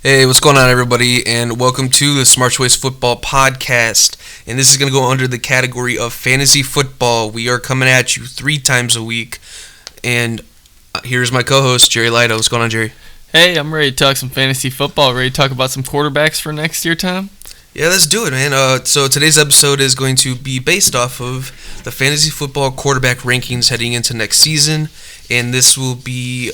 Hey, what's going on, everybody, and welcome to the Smart Choice Football Podcast. And this is going to go under the category of fantasy football. We are coming at you 3 times a week. And here's my co-host, Jerry Lido. What's going on, Jerry? Hey, I'm ready to talk some fantasy football. Ready to talk about some quarterbacks for next year, Tom? Yeah, let's do it, man. So today's episode is going to be based off of the fantasy football quarterback rankings heading into next season. And this will be...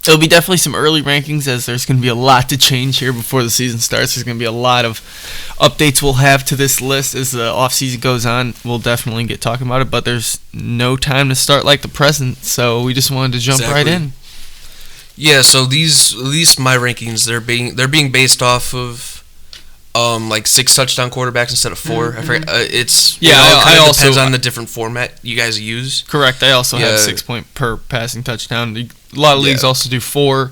There'll be definitely some early rankings as there's going to be a lot to change here before the season starts. There's going to be a lot of updates we'll have to this list as the offseason goes on. We'll definitely get talking about it, but there's no time to start like the present, so we just wanted to jump right in. Yeah, so at least my rankings, they're being based off of like 6 touchdown quarterbacks instead of 4. Mm-hmm. I forget. I also depends on the different format you guys use. Correct. I also have 6 point per passing touchdown. A lot of leagues also do 4.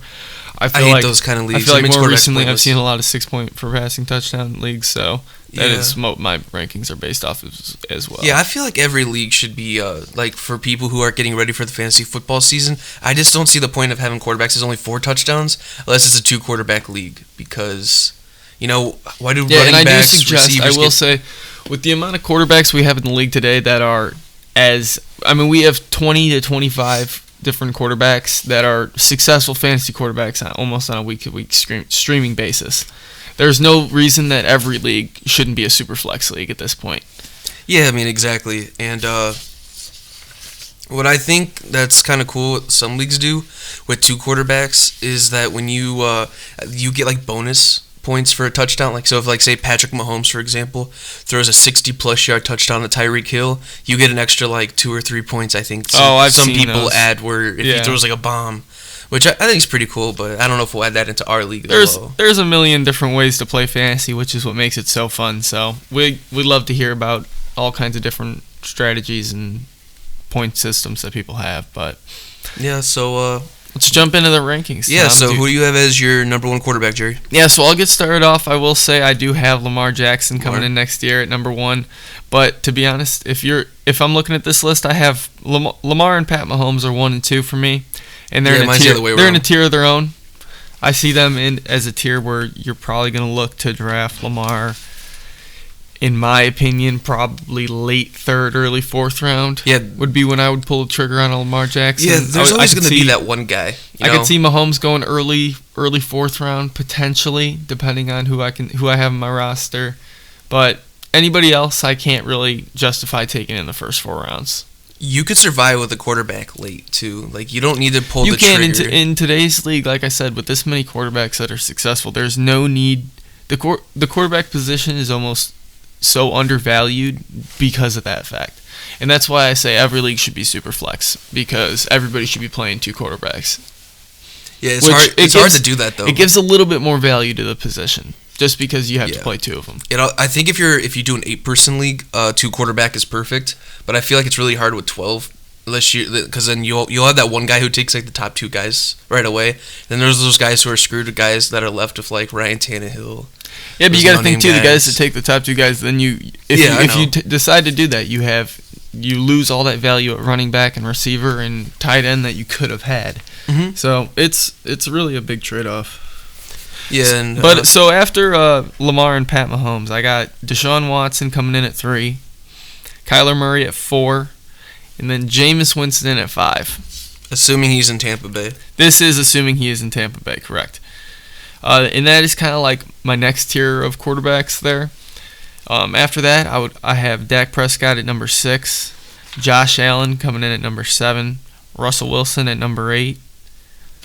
I hate those kind of leagues. I feel like more recently I've seen a lot of 6 point per passing touchdown leagues, so that is what my rankings are based off of as well. Yeah, I feel like every league should be like for people who are getting ready for the fantasy football season. I just don't see the point of having quarterbacks as only 4 touchdowns unless it's a 2 quarterback league because why do running backs, receivers? I will say, with the amount of quarterbacks we have in the league today that are we have 20 to 25 different quarterbacks that are successful fantasy quarterbacks almost on a week-to-week streaming basis. There's no reason that every league shouldn't be a super flex league at this point. Yeah, I mean, exactly. And what I think that's kind of cool what some leagues do with 2 quarterbacks is that when you get like bonus points for a touchdown, like so if say Patrick Mahomes, for example, throws a 60-plus yard touchdown to Tyreek Hill, you get an extra 2 or 3 points, I think. I've some seen people those. add where if he throws a bomb, which I think is pretty cool, but I don't know if we'll add that into our league. There's a million different ways to play fantasy, which is what makes it so fun. So we'd love to hear about all kinds of different strategies and point systems that people have. But yeah, so let's jump into the rankings. Yeah, Tom. so who do you have as your number 1 quarterback, Jerry? Yeah, so I'll get started off. I will say I do have Lamar Jackson coming in next year at number 1. But to be honest, if I'm looking at this list, I have Lamar and Pat Mahomes are 1 and 2 for me, and they're in a tier of their own. I see them as a tier where you're probably going to look to draft Lamar. In my opinion, probably late 3rd, early 4th round would be when I would pull the trigger on a Lamar Jackson. Yeah, there's always going to be that one guy. I could see Mahomes going early 4th round potentially, depending on who I have in my roster. But anybody else, I can't really justify taking in the first 4 rounds. You could survive with a quarterback late too. You don't need to pull the trigger. You can in today's league, like I said, with this many quarterbacks that are successful. There's no need. The quarterback position is almost so undervalued because of that fact. And that's why I say every league should be super flex, because everybody should be playing 2 quarterbacks. Yeah, it's hard to do that though. It gives a little bit more value to the position just because you have to play 2 of them. I think if you do an 8-person league, 2 quarterback is perfect, but I feel like it's really hard with 12 because then you'll have that one guy who takes the top 2 guys right away. Then there's those guys who are screwed with guys that are left with Ryan Tannehill. Yeah, but you got to think too. The guys that take the top 2 guys, then if you decide to do that, you lose all that value at running back and receiver and tight end that you could have had. Mm-hmm. So it's really a big trade-off. Yeah, so after Lamar and Pat Mahomes, I got Deshaun Watson coming in at 3, Kyler Murray at 4, and then Jameis Winston at 5. Assuming he's in Tampa Bay. This is assuming he is in Tampa Bay, correct. And that is kind of like my next tier of quarterbacks there. After that, I have Dak Prescott at number 6, Josh Allen coming in at number 7, Russell Wilson at number 8,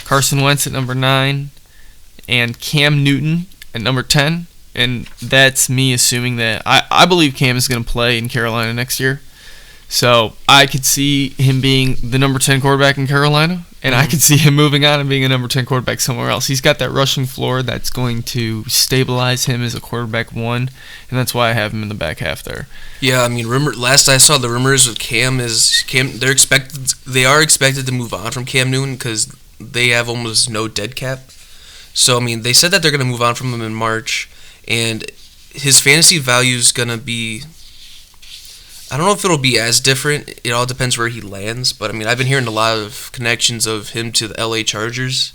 Carson Wentz at number 9, and Cam Newton at number 10. And that's me assuming that I believe Cam is going to play in Carolina next year. So I could see him being the number 10 quarterback in Carolina, and I could see him moving on and being a number 10 quarterback somewhere else. He's got that rushing floor that's going to stabilize him as a quarterback 1, and that's why I have him in the back half there. Yeah, I mean, last I saw the rumors with Cam they are expected to move on from Cam Newton because they have almost no dead cap. So I mean, they said that they're going to move on from him in March, and his fantasy value is going to be. I don't know if it'll be as different. It all depends where he lands. But, I mean, I've been hearing a lot of connections of him to the LA Chargers.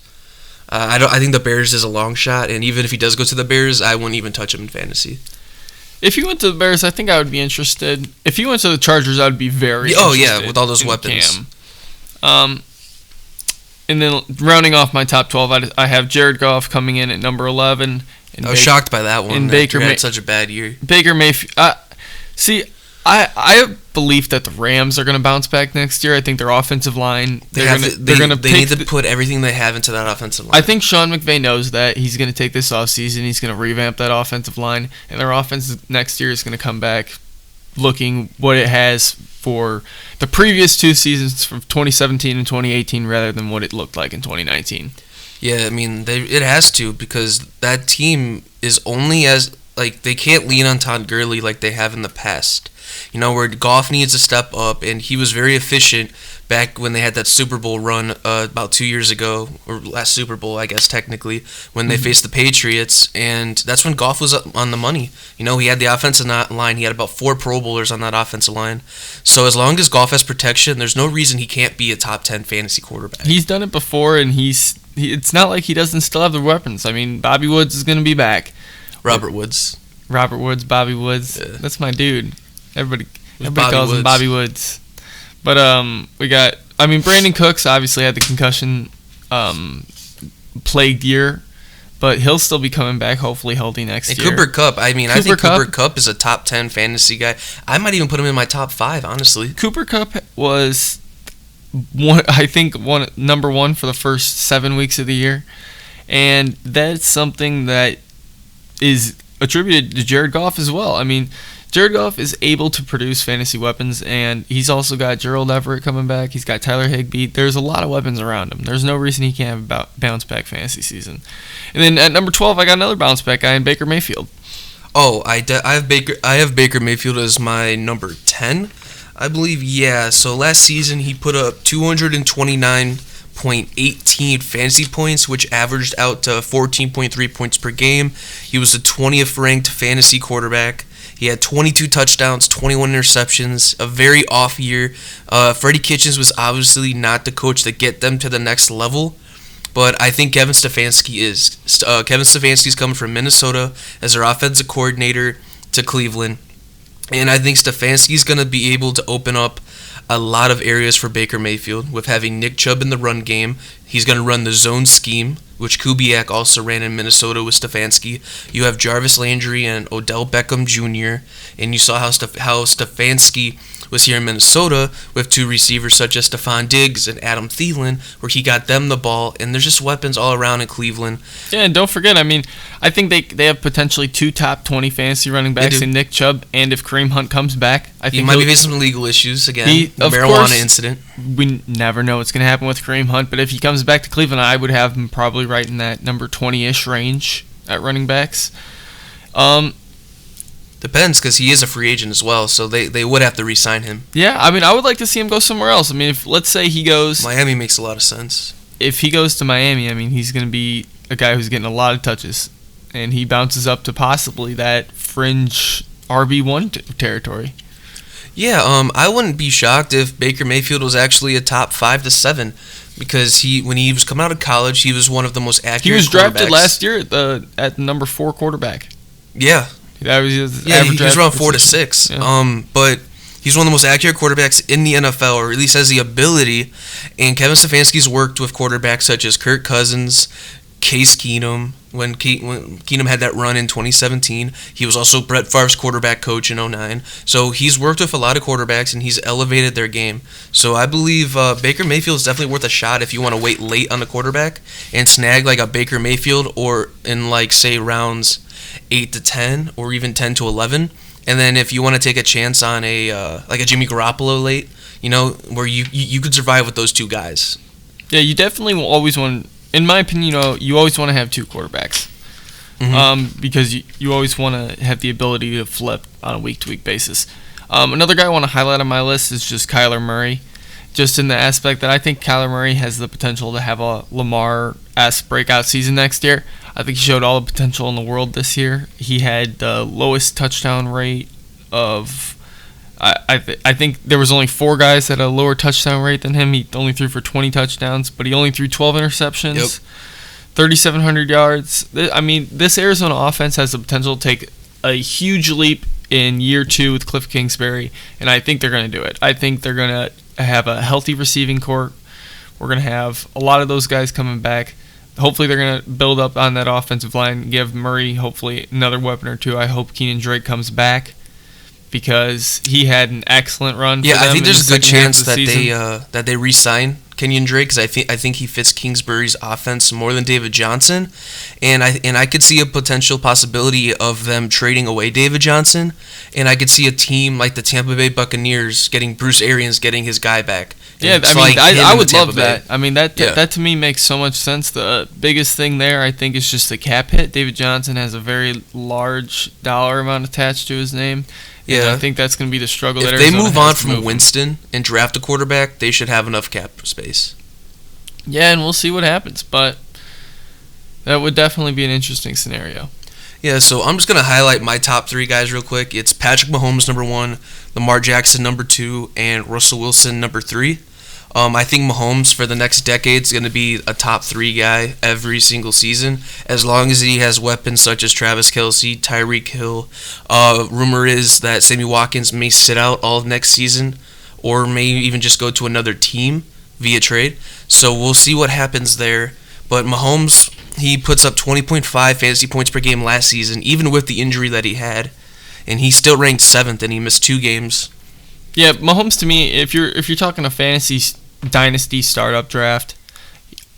I think the Bears is a long shot, and even if he does go to the Bears, I wouldn't even touch him in fantasy. If he went to the Bears, I think I would be interested. If he went to the Chargers, I would be very interested. With all those weapons. Cam. And then rounding off my top 12, I have Jared Goff coming in at number 11. I was shocked by that one. And Baker had such a bad year. Baker Mayfield. I have belief that the Rams are going to bounce back next year. I think their offensive line. They need to put everything they have into that offensive line. I think Sean McVay knows that. He's going to take this offseason. He's going to revamp that offensive line, and their offense next year is going to come back looking what it has for the previous 2 seasons from 2017 and 2018 rather than what it looked like in 2019. Yeah, I mean, it has to, because that team is only as, like, they can't lean on Todd Gurley like they have in the past. You know, where Goff needs to step up, and he was very efficient back when they had that Super Bowl run about 2 years ago, or last Super Bowl, I guess, technically, when they faced the Patriots, and that's when Goff was on the money. You know, he had the offensive line. He had about 4 Pro Bowlers on that offensive line. So as long as Goff has protection, there's no reason he can't be a top 10 fantasy quarterback. He's done it before, and it's not like he doesn't still have the weapons. I mean, Bobby Woods is going to be back. Robert Woods, Bobby Woods. Yeah. That's my dude. Everybody calls him Bobby Woods. But we got, Brandon Cooks obviously had the concussion plagued year, but he'll still be coming back, hopefully healthy next year. And Cooper Kupp, I think Cooper Kupp is a top 10 fantasy guy. I might even put him in my top 5, honestly. Cooper Kupp was number 1 for the first 7 weeks of the year, and that's something that is attributed to Jared Goff as well. I mean, Jared Goff is able to produce fantasy weapons, and he's also got Gerald Everett coming back. He's got Tyler Higbee. There's a lot of weapons around him. There's no reason he can't have a bounce-back fantasy season. And then at number 12, I got another bounce-back guy in Baker Mayfield. Oh, I have Baker Mayfield as my number 10, I believe. Yeah, so last season he put up 229.18 fantasy points, which averaged out to 14.3 points per game. He was the 20th ranked fantasy quarterback. He had 22 touchdowns, 21 interceptions, a very off year. Freddie Kitchens was obviously not the coach to get them to the next level, but I think Kevin Stefanski is. Kevin Stefanski's coming from Minnesota as their offensive coordinator to Cleveland, and I think Stefanski's going to be able to open up a lot of areas for Baker Mayfield with having Nick Chubb in the run game. He's going to run the zone scheme, which Kubiak also ran in Minnesota with Stefanski. You have Jarvis Landry and Odell Beckham Jr., and you saw how Stefanski was here in Minnesota with 2 receivers such as Stephon Diggs and Adam Thielen, where he got them the ball, and there's just weapons all around in Cleveland. Yeah, and don't forget, I think they have potentially 2 top 20 fantasy running backs in Nick Chubb, and if Kareem Hunt comes back, I think he might be facing some legal issues again. Marijuana incident. We never know what's going to happen with Kareem Hunt, but if he comes back to Cleveland, I would have him probably right in that number 20-ish range at running backs. Depends, because he is a free agent as well, so they would have to re-sign him. Yeah, I would like to see him go somewhere else. If let's say he goes... Miami makes a lot of sense. If he goes to Miami, he's going to be a guy who's getting a lot of touches, and he bounces up to possibly that fringe RB1 territory. Yeah, I wouldn't be shocked if Baker Mayfield was actually a top 5 to 7, because when he was coming out of college, he was one of the most accurate. He was drafted last year at number 4 quarterback. Yeah. That was his average. He was around 4 to 6. Yeah. But he's one of the most accurate quarterbacks in the NFL, or at least has the ability. And Kevin Stefanski's worked with quarterbacks such as Kirk Cousins, Case Keenum. When Keenum had that run in 2017, he was also Brett Favre's quarterback coach in 2009. So he's worked with a lot of quarterbacks, and he's elevated their game. So I believe Baker Mayfield is definitely worth a shot if you want to wait late on the quarterback and snag like a Baker Mayfield, or in say rounds 8 to 10 or even 10 to 11. And then if you want to take a chance on a Jimmy Garoppolo late, where you could survive with those 2 guys. Yeah, you definitely will always want. In my opinion, you always want to have 2 quarterbacks, because you always want to have the ability to flip on a week-to-week basis. Another guy I want to highlight on my list is just Kyler Murray, just in the aspect that I think Kyler Murray has the potential to have a Lamar-esque breakout season next year. I think he showed all the potential in the world this year. He had the lowest touchdown rate of... I think there was only 4 guys that had a lower touchdown rate than him. He only threw for 20 touchdowns, but he only threw 12 interceptions. Yep. 3,700 yards. I mean, this Arizona offense has the potential to take a huge leap in year 2 with Cliff Kingsbury, and I think they're going to do it. I think they're going to have a healthy receiving corps. We're going to have a lot of those guys coming back. Hopefully they're going to build up on that offensive line, give Murray hopefully another weapon or two. I hope Keenan Drake comes back because he had an excellent run. Yeah, for them I think there's a good chance that season. they re-sign Kenyon Drake because I think he fits Kingsbury's offense more than David Johnson, and I could see a potential possibility of them trading away David Johnson, and I could see a team like the Tampa Bay Buccaneers getting Bruce Arians getting his guy back. Yeah, I mean, I would love that. I mean, that to me makes so much sense. The biggest thing there, I think, is just the cap hit. David Johnson has a very large dollar amount attached to his name. Yeah, and I think that's going to be the struggle. If they move on from Winston and draft a quarterback, they should have enough cap space. Yeah, and we'll see what happens, but that would definitely be an interesting scenario. Yeah, so I'm just going to highlight my top 3 guys real quick. It's Patrick Mahomes, number 1, Lamar Jackson, number 2, and Russell Wilson, number 3. I think Mahomes for the next decade is going to be a top 3 guy every single season, as long as he has weapons such as Travis Kelce, Tyreek Hill. Rumor is that Sammy Watkins may sit out all of next season, or may even just go to another team via trade. So we'll see what happens there. But Mahomes, he puts up 20.5 fantasy points per game last season, even with the injury that he had, and he still ranked 7th, and he missed 2 games. Yeah, Mahomes to me, if you're talking a fantasy dynasty startup draft,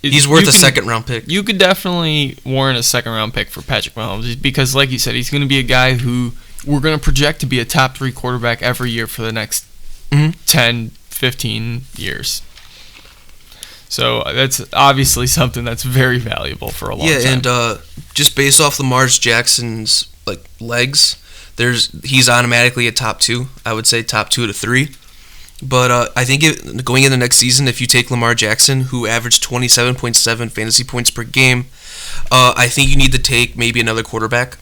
he's worth a second-round pick. You could definitely warrant a second-round pick for Patrick Mahomes because, like you said, he's going to be a guy who we're going to project to be a top 3 quarterback every year for the next 10, 15 years. So that's obviously something that's very valuable for a long time. Yeah, and just based off Lamar Jackson's legs, he's automatically a top 2. I would say top 2 to 3. But I think going into next season, if you take Lamar Jackson, who averaged 27.7 fantasy points per game, I think you need to take maybe another quarterback,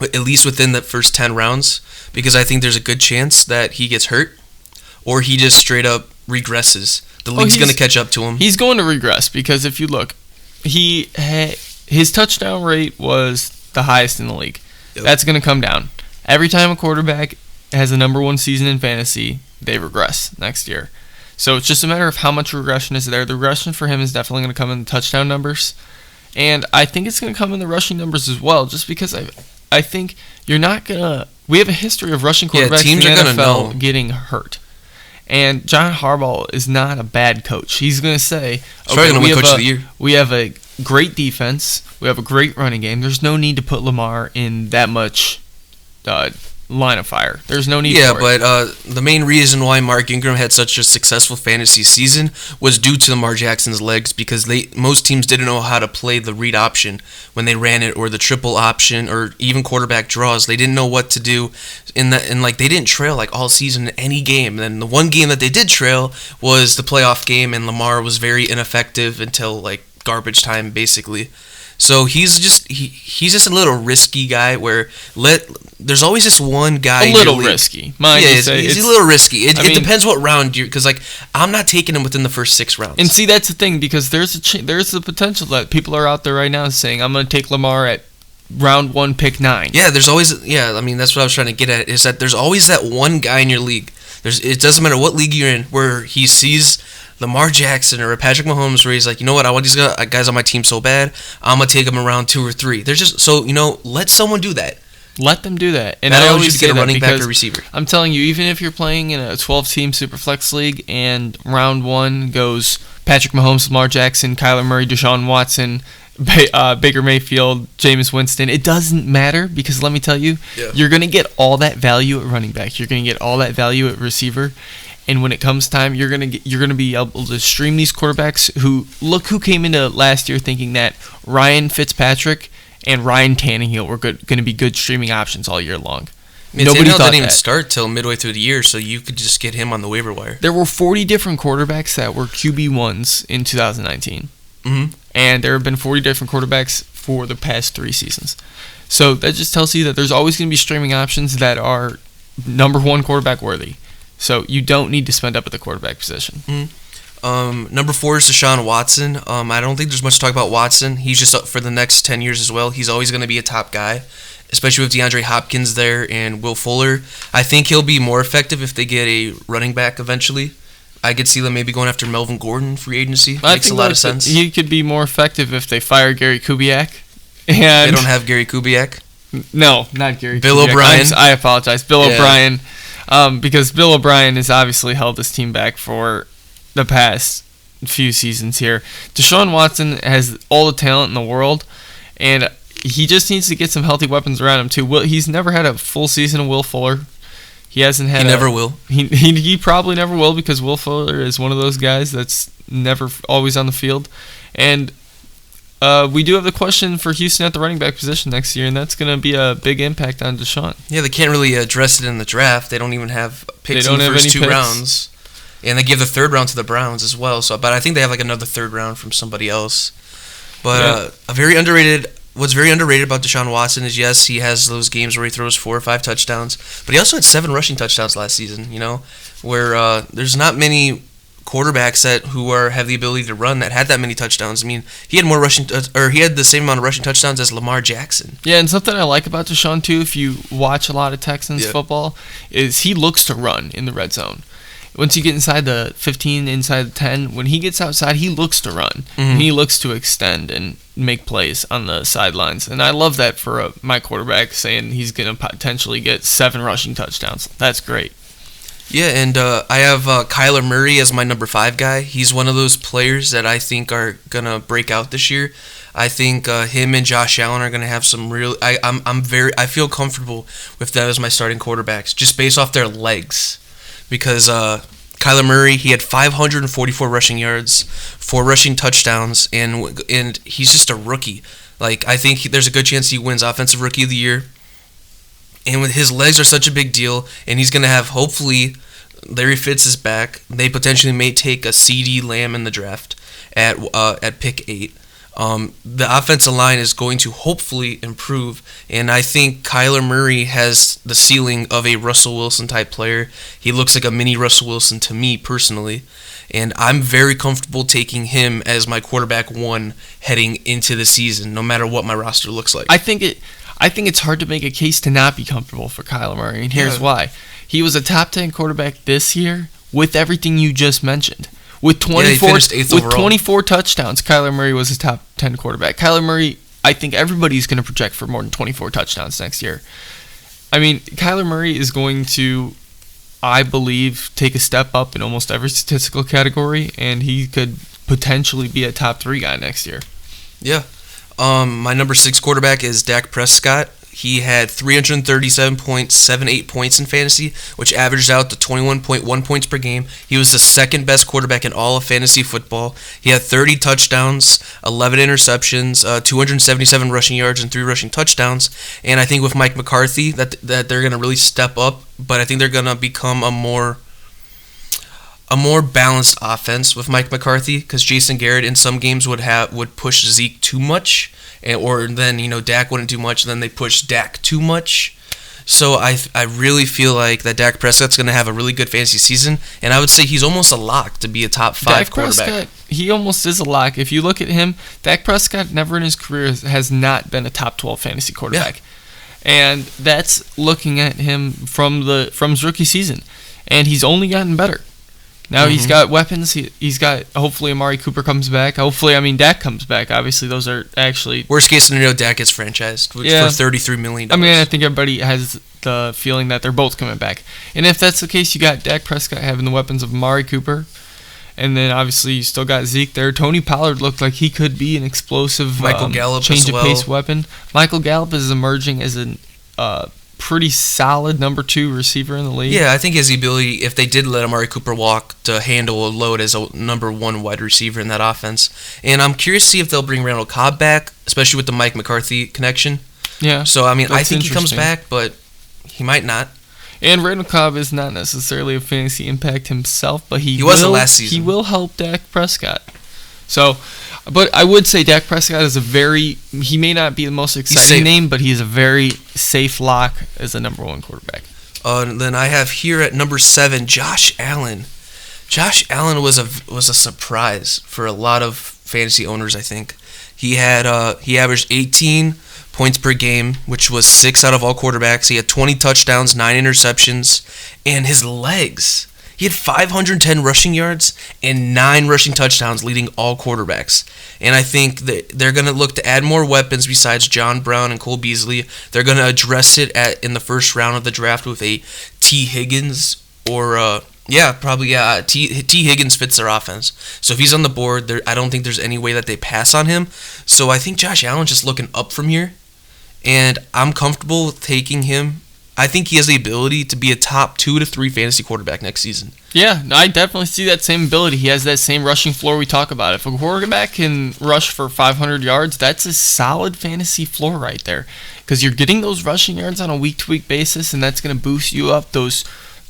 at least within the first 10 rounds, because I think there's a good chance that he gets hurt or he just straight up regresses. The league's going to catch up to him. He's going to regress because if you look, his touchdown rate was the highest in the league. Yep. That's going to come down. Every time a quarterback has a number 1 season in fantasy, they regress next year. So it's just a matter of how much regression is there. The regression for him is definitely going to come in the touchdown numbers. And I think it's going to come in the rushing numbers as well, just because I think you're not going to... We have a history of rushing quarterbacks in the NFL getting hurt. And John Harbaugh is not a bad coach. He's going to say, we have a great defense. We have a great running game. There's no need to put Lamar in that much line of fire. There's no need for it. Yeah, but the main reason why Mark Ingram had such a successful fantasy season was due to Lamar Jackson's legs, because most teams didn't know how to play the read option when they ran it, or the triple option, or even quarterback draws. They didn't know what to do and they didn't trail all season in any game. And the one game that they did trail was the playoff game, and Lamar was very ineffective until garbage time basically. So he's just a little risky guy where there's always this one guy. A little risky. He's a little risky. It depends what round because I'm not taking him within the first 6 rounds. And see, that's the thing, because there's the potential that people are out there right now saying I'm going to take Lamar at round 1, pick 9. Yeah, there's always that's what I was trying to get at, is that there's always that one guy in your league. It doesn't matter what league you're in, where he sees Lamar Jackson or a Patrick Mahomes, where he's like, you know what, I want these guys on my team so bad, I'm going to take them around 2 or 3. They're just, so, let someone do that. Let them do that. And I always get a running back or receiver. I'm telling you, even if you're playing in a 12-team Superflex league and round 1 goes Patrick Mahomes, Lamar Jackson, Kyler Murray, Deshaun Watson, Baker Mayfield, Jameis Winston, it doesn't matter, because let me tell you, you're going to get all that value at running back. You're going to get all that value at receiver. And when it comes time, you're gonna be able to stream these quarterbacks who came into last year thinking that Ryan Fitzpatrick and Ryan Tannehill were going to be good streaming options all year long. Nobody thought didn't even start till midway through the year, so you could just get him on the waiver wire. There were 40 different quarterbacks that were QB1s in 2019, and there have been 40 different quarterbacks for the past 3 seasons. So that just tells you that there's always going to be streaming options that are number 1 quarterback worthy. So you don't need to spend up at the quarterback position. Number 4 is Deshaun Watson. I don't think there's much to talk about Watson. He's just up for the next 10 years as well. He's always going to be a top guy, especially with DeAndre Hopkins there and Will Fuller. I think he'll be more effective if they get a running back eventually. I could see them maybe going after Melvin Gordon, free agency. Makes a lot of sense. He could be more effective if they fire Gary Kubiak. And they don't have Gary Kubiak? No, not Gary Bill Kubiak. O'Brien. I apologize. Bill O'Brien. Because Bill O'Brien has obviously held this team back for the past few seasons here. Deshaun Watson has all the talent in the world, and he just needs to get some healthy weapons around him too. He's never had a full season of Will Fuller. He hasn't had. He never will. He probably never will, because Will Fuller is one of those guys that's never always on the field. And we do have the question for Houston at the running back position next year, and that's going to be a big impact on Deshaun. Yeah, they can't really address it in the draft. They don't even have picks in the first 2 rounds. And they give the 3rd round to the Browns as well. So, but I think they have like another 3rd round from somebody else. But what's very underrated about Deshaun Watson is, yes, he has those games where he throws 4 or 5 touchdowns, but he also had 7 rushing touchdowns last season. Where there's not many quarterbacks who have the ability to run that had that many touchdowns. I mean, he had he had the same amount of rushing touchdowns as Lamar Jackson. Yeah, and something I like about Deshaun too, if you watch a lot of Texans football, is he looks to run in the red zone. Once you get inside the 15, inside the 10, when he gets outside, he looks to run. Mm-hmm. He looks to extend and make plays on the sidelines. And I love that for my quarterback, saying he's going to potentially get 7 rushing touchdowns. That's great. Yeah, and I have Kyler Murray as my number 5 guy. He's one of those players that I think are going to break out this year. I think him and Josh Allen are going to have some real. I feel comfortable with them as my starting quarterbacks, just based off their legs. Because Kyler Murray, he had 544 rushing yards, 4 rushing touchdowns, and he's just a rookie. Like, I think there's a good chance he wins Offensive Rookie of the Year. And with his legs are such a big deal, and he's going to have, hopefully, Larry Fitz is back. They potentially may take a CeeDee Lamb in the draft at pick 8. The offensive line is going to hopefully improve, and I think Kyler Murray has the ceiling of a Russell Wilson type player. He looks like a mini Russell Wilson to me personally, and I'm very comfortable taking him as my quarterback 1 heading into the season, no matter what my roster looks like. I think it's hard to make a case to not be comfortable for Kyler Murray, and here's why. He was a top 10 quarterback this year with everything you just mentioned. With 24 touchdowns, Kyler Murray was a top 10 quarterback. Kyler Murray, I think everybody's going to project for more than 24 touchdowns next year. I mean, Kyler Murray is going to, I believe, take a step up in almost every statistical category, and he could potentially be a top 3 guy next year. Yeah. My number 6 quarterback is Dak Prescott. He had 337.78 points in fantasy, which averaged out to 21.1 points per game. He was the 2nd best quarterback in all of fantasy football. He had 30 touchdowns, 11 interceptions, 277 rushing yards, and 3 rushing touchdowns. And I think with Mike McCarthy that they're going to really step up, but I think they're going to become a more balanced offense with Mike McCarthy, because Jason Garrett in some games would push Zeke too much, or then Dak wouldn't do much, and then they push Dak too much. So I really feel like that Dak Prescott's going to have a really good fantasy season, and I would say he's almost a lock to be a top 5 quarterback. Prescott, he almost is a lock. If you look at him, Dak Prescott never in his career has not been a top 12 fantasy quarterback. Yeah. And that's looking at him from his rookie season, and he's only gotten better. Now he's got weapons. He's got, hopefully Amari Cooper comes back. Hopefully, Dak comes back. Obviously, those are actually... Worst case scenario, Dak gets franchised for $33 million. I think everybody has the feeling that they're both coming back. And if that's the case, you got Dak Prescott having the weapons of Amari Cooper. And then, obviously, you still got Zeke there. Tony Pollard looked like he could be an explosive change-of-pace weapon. Michael Gallup is emerging as a pretty solid number 2 receiver in the league. Yeah, I think he has the ability, if they did let Amari Cooper walk, to handle a load as a number 1 wide receiver in that offense. And I'm curious to see if they'll bring Randall Cobb back, especially with the Mike McCarthy connection. Yeah. So, I think he comes back, but he might not. And Randall Cobb is not necessarily a fantasy impact himself, but he wasn't last season. He will help Dak Prescott. So, but I would say Dak Prescott is he may not be the most exciting name, but he's a very safe lock as a number 1 quarterback. Then I have here at number 7, Josh Allen. Josh Allen was a surprise for a lot of fantasy owners. I think he averaged 18 points per game, which was 6th out of all quarterbacks. He had 20 touchdowns, 9 interceptions, and his legs. He had 510 rushing yards and 9 rushing touchdowns, leading all quarterbacks. And I think that they're going to look to add more weapons besides John Brown and Cole Beasley. They're going to address it in the first round of the draft with a T. Higgins or T. Higgins fits their offense. So if he's on the board, I don't think there's any way that they pass on him. So I think Josh Allen's just looking up from here, and I'm comfortable taking him. I think he has the ability to be a top 2 to 3 fantasy quarterback next season. Yeah, I definitely see that same ability. He has that same rushing floor we talk about. If a quarterback can rush for 500 yards, that's a solid fantasy floor right there. Because you're getting those rushing yards on a week-to-week basis, and that's going to boost you up those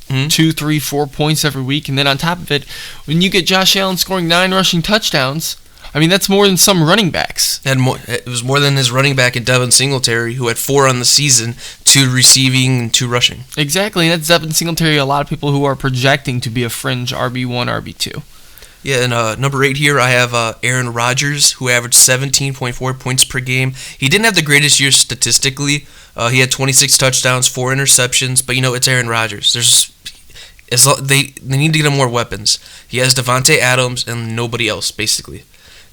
2, 3, 4 points every week. And then on top of it, when you get Josh Allen scoring 9 rushing touchdowns, I mean, that's more than some running backs. It was more than his running back in Devin Singletary, who had 4 on the season, 2 receiving and 2 rushing. Exactly, and that's Devin Singletary, a lot of people who are projecting to be a fringe RB1, RB2. Yeah, and number 8 here, I have Aaron Rodgers, who averaged 17.4 points per game. He didn't have the greatest year statistically. He had 26 touchdowns, 4 interceptions, but it's Aaron Rodgers. They need to get him more weapons. He has Devontae Adams and nobody else, basically.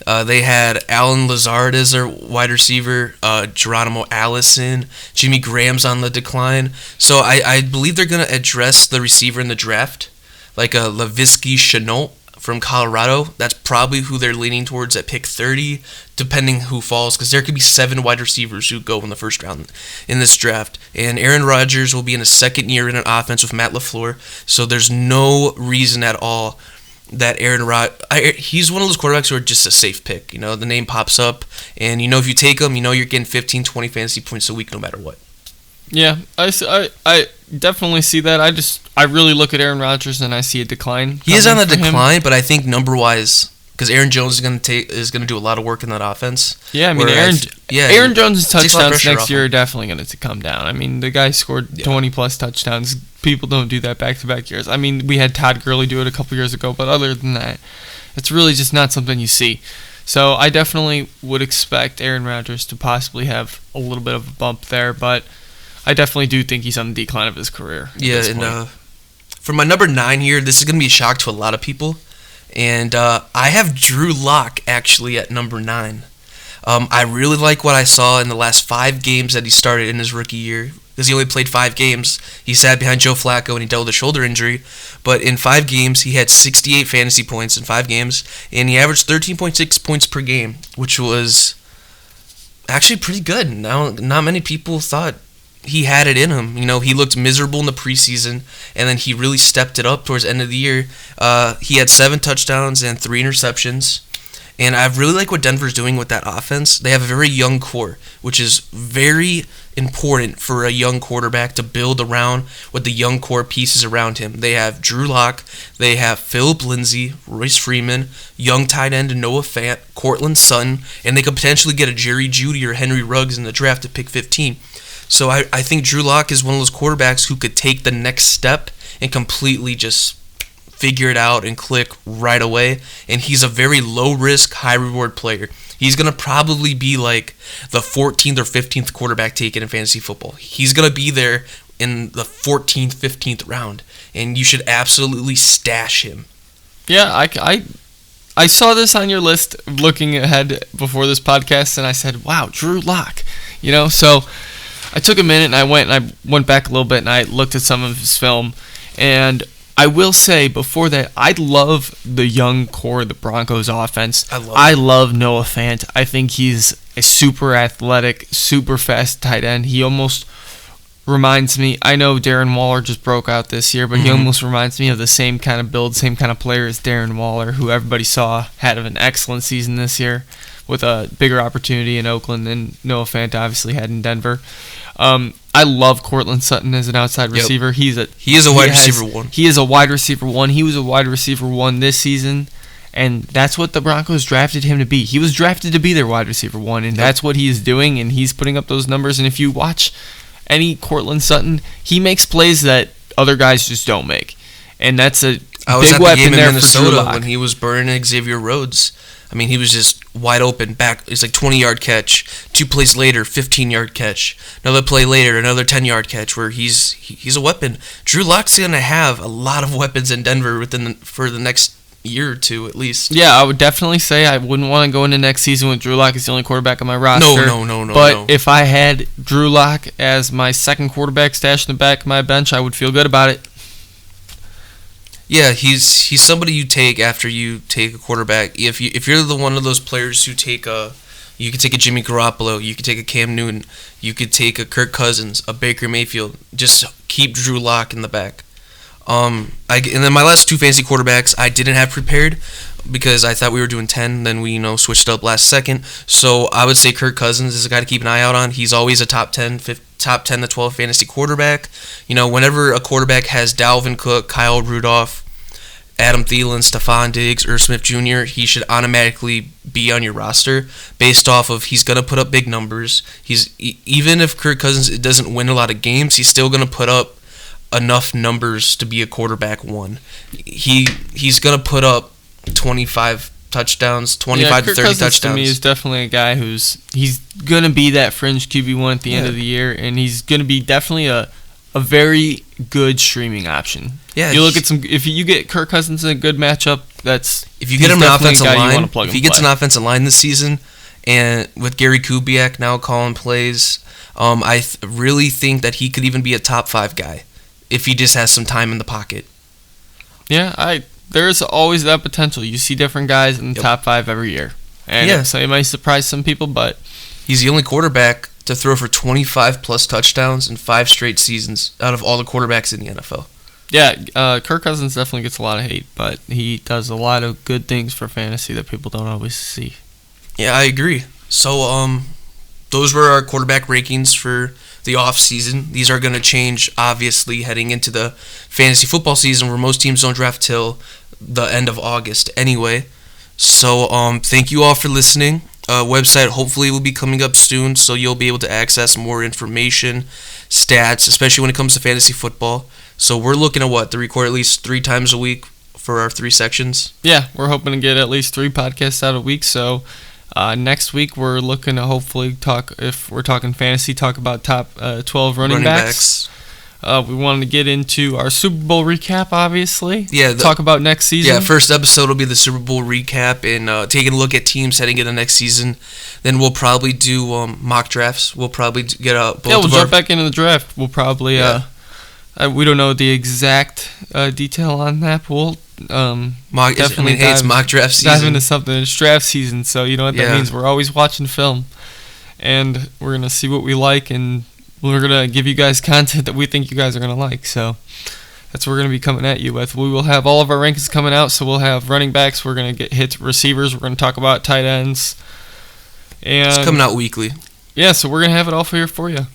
They had Alan Lazard as their wide receiver, Geronimo Allison, Jimmy Graham's on the decline. So I believe they're going to address the receiver in the draft, like a Laviska Shenault from Colorado. That's probably who they're leaning towards at pick 30, depending who falls, because there could be 7 wide receivers who go in the first round in this draft. And Aaron Rodgers will be in his second year in an offense with Matt LaFleur, so there's no reason at all that he's one of those quarterbacks who are just a safe pick. The name pops up, and if you take him, you're getting 15, 20 fantasy points a week no matter what. Yeah, I definitely see that. I really look at Aaron Rodgers and I see a decline. He is on the decline, but I think number-wise, because Aaron Jones is going to do a lot of work in that offense. Yeah, I mean, Aaron Jones' touchdowns next year are definitely going to come down. I mean, the guy scored 20-plus touchdowns. People don't do that back-to-back years. I mean, we had Todd Gurley do it a couple years ago, but other than that, it's really just not something you see. So I definitely would expect Aaron Rodgers to possibly have a little bit of a bump there, but I definitely do think he's on the decline of his career. Yeah, and for my number 9 here, this is going to be a shock to a lot of people. And I have Drew Lock actually at number 9. I really like what I saw in the last 5 games that he started in his rookie year, because he only played 5 games. He sat behind Joe Flacco and he dealt with a shoulder injury. But in 5 games, he had 68 fantasy points in 5 games, and he averaged 13.6 points per game, which was actually pretty good. Not many people thought he had it in him. He looked miserable in the preseason, and then he really stepped it up towards the end of the year. He had 7 touchdowns and 3 interceptions. And I really like what Denver's doing with that offense. They have a very young core, which is very important for a young quarterback to build around with the young core pieces around him. They have Drew Lock, they have Philip Lindsay, Royce Freeman, young tight end Noah Fant, Cortland Sutton, and they could potentially get a Jerry Jeudy or Henry Ruggs in the draft at pick 15. So I think Drew Lock is one of those quarterbacks who could take the next step and completely just figure it out and click right away. And he's a very low-risk, high-reward player. He's going to probably be like the 14th or 15th quarterback taken in fantasy football. He's going to be there in the 14th, 15th round, and you should absolutely stash him. Yeah, I saw this on your list looking ahead before this podcast, and I said, wow, Drew Lock. So I took a minute and I went back a little bit and I looked at some of his film, and I will say before that, I love the young core of the Broncos offense. I love Noah Fant. I think he's a super athletic, super fast tight end. He almost reminds me, I know Darren Waller just broke out this year, but he almost reminds me of the same kind of build, same kind of player as Darren Waller, who everybody saw had an excellent season this year with a bigger opportunity in Oakland than Noah Fant obviously had in Denver. I love Cortland Sutton as an outside receiver. He is a wide receiver 1. He is a wide receiver 1. He was a wide receiver 1 this season, and that's what the Broncos drafted him to be. He was drafted to be their wide receiver 1, and that's what he is doing, and he's putting up those numbers. And if you watch any Cortland Sutton, he makes plays that other guys just don't make. And that's I was big at the weapon game in there for Drew Minnesota Lock. when he was burning Xavier Rhodes. I mean, he was just wide open back. It's like 20-yard catch. 2 plays later, 15-yard catch. Another play later, another 10-yard catch. Where he's a weapon. Drew Lock's gonna have a lot of weapons in Denver for the next year or two at least. Yeah, I would definitely say I wouldn't want to go into next season with Drew Lock as the only quarterback on my roster. No. But if I had Drew Lock as my second quarterback stashed in the back of my bench, I would feel good about it. Yeah, he's somebody you take after you take a quarterback. If you're the one of those players who you could take a Jimmy Garoppolo, you could take a Cam Newton, you could take a Kirk Cousins, a Baker Mayfield. Just keep Drew Lock in the back. And then my last 2 fantasy quarterbacks I didn't have prepared because I thought we were doing 10. Then we switched up last second. So I would say Kirk Cousins is a guy to keep an eye out on. He's always a top 10 to 12 fantasy quarterback. Whenever a quarterback has Dalvin Cook, Kyle Rudolph, Adam Thielen, Stephon Diggs, Irv Smith Jr., he should automatically be on your roster based off of he's going to put up big numbers. Even if Kirk Cousins doesn't win a lot of games, he's still going to put up enough numbers to be a quarterback one. He's going to put up 25 touchdowns, 25 to 30 Cousins touchdowns. To me is definitely a guy he's going to be that fringe QB1 at the end of the year, and he's going to be definitely a very good streaming option. Yeah, you look at if you get Kirk Cousins in a good matchup, if you get him an offensive line, if he gets an offensive line this season, and with Gary Kubiak now calling plays, I really think that he could even be a top 5 guy if he just has some time in the pocket. Yeah, there's always that potential. You see different guys in the top 5 every year, and so it might surprise some people, but he's the only quarterback to throw for 25 plus touchdowns in 5 straight seasons out of all the quarterbacks in the NFL. Yeah, Kirk Cousins definitely gets a lot of hate, but he does a lot of good things for fantasy that people don't always see. Yeah, I agree. So, those were our quarterback rankings for the off season. These are going to change, obviously, heading into the fantasy football season where most teams don't draft till the end of August anyway. So, thank you all for listening. Website hopefully will be coming up soon, so you'll be able to access more information, stats, especially when it comes to fantasy football. So we're looking at to record at least 3 times a week for our 3 sections. Yeah, we're hoping to get at least 3 podcasts out a week. So next week we're looking to hopefully talk, if we're talking fantasy, talk about top 12 running backs. We wanted to get into our Super Bowl recap, obviously. Yeah. Talk about next season. Yeah, first episode will be the Super Bowl recap and taking a look at teams heading into next season. Then we'll probably do mock drafts. We'll probably get out. We'll jump back into the draft. We'll probably. We don't know the exact detail on that, but we'll definitely it's mock draft season. Dive into something. It's draft season, so you know what that means. We're always watching film, and we're gonna see what we like, and we're going to give you guys content that we think you guys are going to like. So that's what we're going to be coming at you with. We will have all of our rankings coming out. So we'll have running backs. We're going to get hits receivers. We're going to talk about tight ends. And it's coming out weekly. Yeah, so we're going to have it all here for you.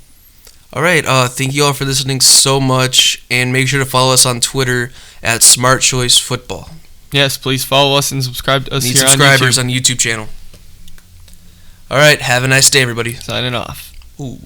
All right. Thank you all for listening so much. And make sure to follow us on Twitter at Smart Choice Football. Yes, please follow us and subscribe to us here subscribers on YouTube channel. All right. Have a nice day, everybody. Signing off. Ooh.